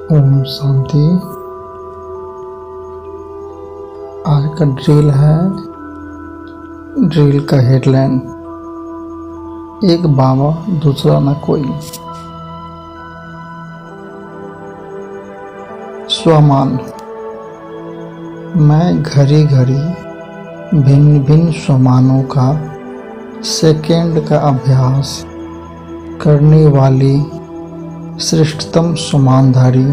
ओम शांति। आज का ड्रिल है। ड्रिल का हेडलाइन, एक बाबा दूसरा न कोई। स्वमान। मैं घड़ी घड़ी भिन्न भिन्न स्वमानों का सेकेंड का अभ्यास करने वाली श्रेष्ठतम स्वमानधारी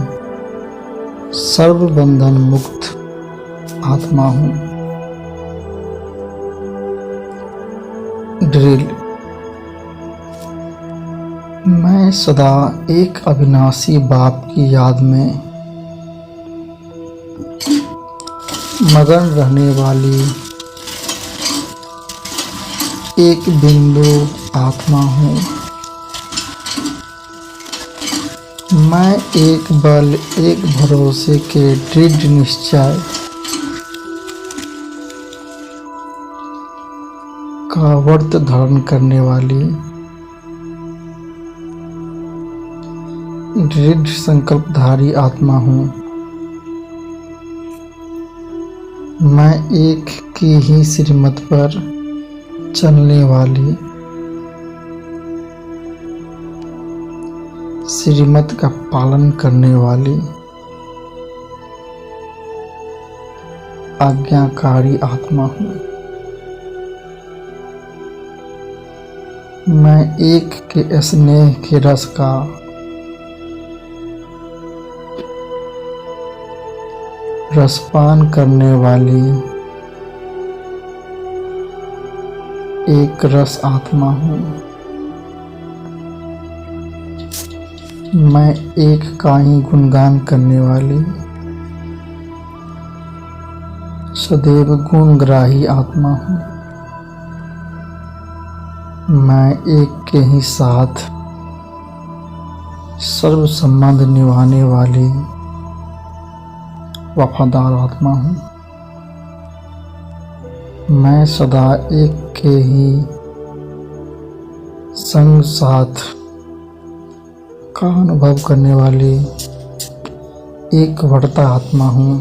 सर्वबंधन मुक्त आत्मा हूँ। ड्रिल। मैं सदा एक अविनाशी बाप की याद में मगन रहने वाली एक बिंदु आत्मा हूँ। मैं एक बल, एक भरोसे के दृढ़ निश्चय का व्रत धारण करने वाली दृढ़ संकल्पधारी आत्मा हूँ। मैं एक की ही श्रीमत पर चलने वाली श्रीमत का पालन करने वाली आज्ञाकारी आत्मा हूँ। मैं एक के स्नेह के रस का रसपान करने वाली एक रस आत्मा हूँ। मैं एक का ही गुणगान करने वाली सदैव गुणग्राही आत्मा हूँ। मैं एक के ही साथ सर्व संबंध निभाने वाली वफादार आत्मा हूँ। मैं सदा एक के ही संग साथ का अनुभव करने वाली एक बढ़ता आत्मा हूँ।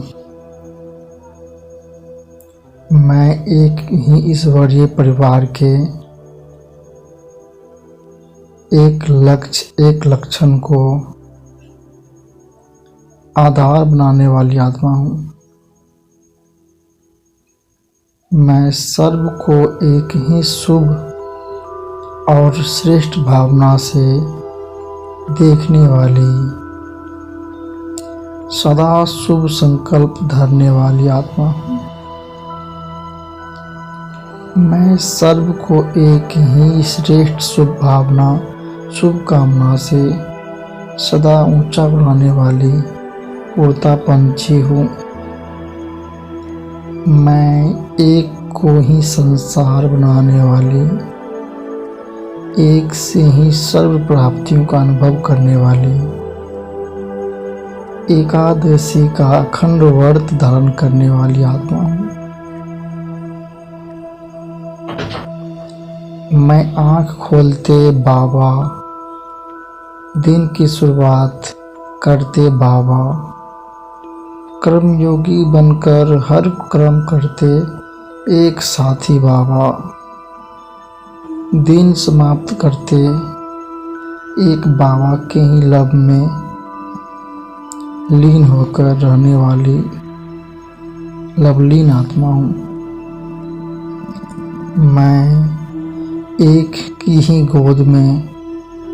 मैं एक ही ईश्वरीय परिवार के एक लक्ष्य, एक लक्षण को आधार बनाने वाली आत्मा हूँ। मैं सर्व को एक ही शुभ और श्रेष्ठ भावना से देखने वाली सदा शुभ संकल्प धरने वाली आत्मा हूँ। मैं सर्व को एक ही श्रेष्ठ शुभ भावना, शुभ कामना से सदा ऊंचा बढ़ाने वाली उड़ता पंछी हूँ। मैं एक को ही संसार बनाने वाली, एक से ही सर्व प्राप्तियों का अनुभव करने वाली एकादशी का अखंड व्रत धारण करने वाली आत्मा हूँ। मैं आँख खोलते बाबा, दिन की शुरुआत करते बाबा, कर्मयोगी बनकर हर कर्म करते एक साथी बाबा, दिन समाप्त करते एक बाबा के ही लब में लीन होकर रहने वाली लवलीन आत्मा हूँ। मैं एक की ही गोद में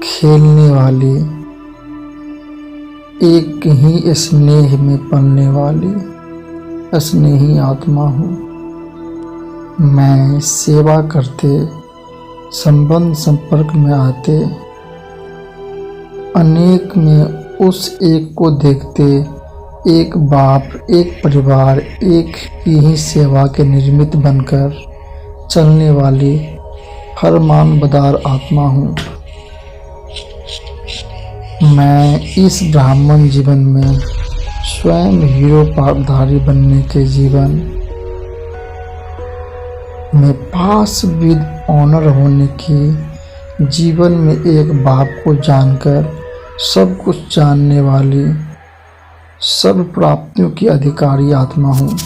खेलने वाली, एक ही स्नेह में पलने वाली स्नेही आत्मा हूँ। मैं सेवा करते, संबंध संपर्क में आते, अनेक में उस एक को देखते, एक बाप, एक परिवार, एक की ही सेवा के निर्मित बनकर चलने वाली फरमानबरदार आत्मा हूँ। मैं इस ब्राह्मण जीवन में स्वयं हीरो पापधारी बनने के जीवन में पास विद ऑनर होने की जीवन में एक बाप को जानकर सब कुछ जानने वाली सर्व प्राप्तियों की अधिकारी आत्मा हूँ।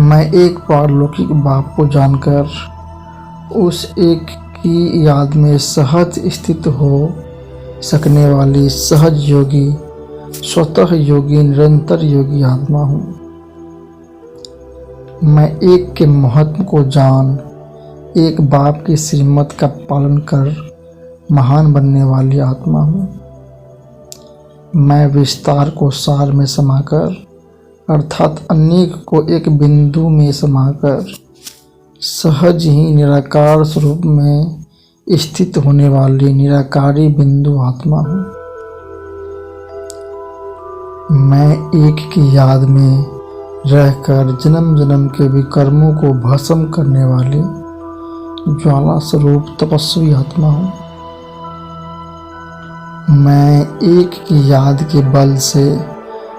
मैं एक पारलौकिक बाप को जानकर उस एक की याद में सहज स्थित हो सकने वाली सहज योगी, स्वतः योगी, निरंतर योगी आत्मा हूँ। मैं एक के महत्व को जान एक बाप की श्रीमत का पालन कर महान बनने वाली आत्मा हूँ। मैं विस्तार को सार में समाकर अर्थात अनेक को एक बिंदु में समाकर सहज ही निराकार स्वरूप में स्थित होने वाली निराकारी बिंदु आत्मा हूँ। मैं एक की याद में रहकर जन्म जन्म के विकर्मों को भस्म करने वाली ज्वाला स्वरूप तपस्वी आत्मा हूँ। मैं एक की याद के बल से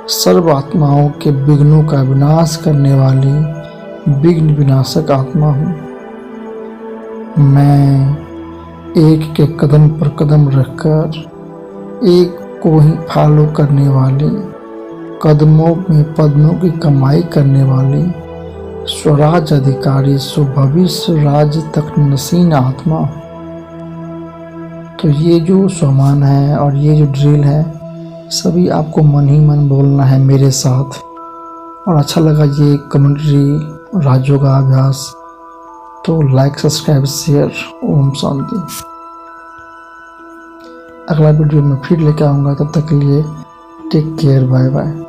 सर्व आत्माओं के विघ्नों का विनाश करने वाली विघ्न विनाशक आत्मा हूँ। मैं एक के कदम पर कदम रखकर एक को ही फॉलो करने वाली, कदमों में पद्मों की कमाई करने वाली स्वराज अधिकारी सुभविष्य राज तक नसीन आत्मा हूँ। तो ये जो सामान है और ये जो ड्रिल है सभी आपको मन ही मन बोलना है मेरे साथ। और अच्छा लगा ये कमेंट्री राजयोगा अभ्यास तो like, subscribe, share. Om Shanti. अगला वीडियो में फिर लेके आऊँगा, तब तक के लिए टेक केयर, बाय बाय।